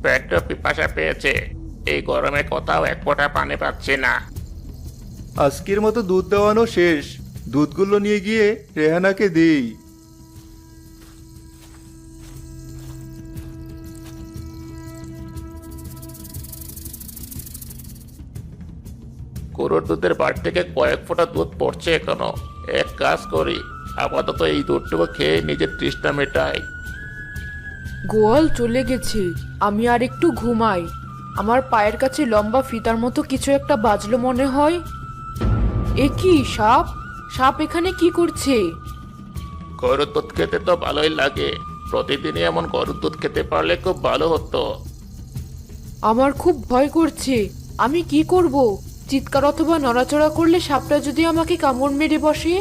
পেট্ট পিপাসা পেয়েছে। এই গরমে কোথাও এক ফোঁটা পানি পাচ্ছি না। আজকের মতো দুধ দেওয়ানো শেষ। দুধগুলো নিয়ে গিয়ে রেহানাকে দিই। গরুর দুধের বাড়ি থেকে কয়েক ফোঁটা দুধ পড়ছে এখনো। এক কাজ করি, আপাতত এই দুধটুকু খেয়ে নিজের তৃষ্ণা মেটাই। গোয়াল চলে গেছে, আমি আর একটু ঘুমাই। আমার পায়ের কাছে লম্বা ফিতার মতো কিছু একটা বাজলো মনে হয়। এ কি সাপ? সাপ এখানে কি করছে? গরুর দুধ খেতে তো ভালোই লাগে। প্রতিদিনই এমন গরুর দুধ খেতে পারলে খুব ভালো হতো। আমার খুব ভয় করছে। আমি কি করব? চিৎকার অথবা নড়াচড়া করলে সাপটা যদি আমাকে কামড় মেরে বসে?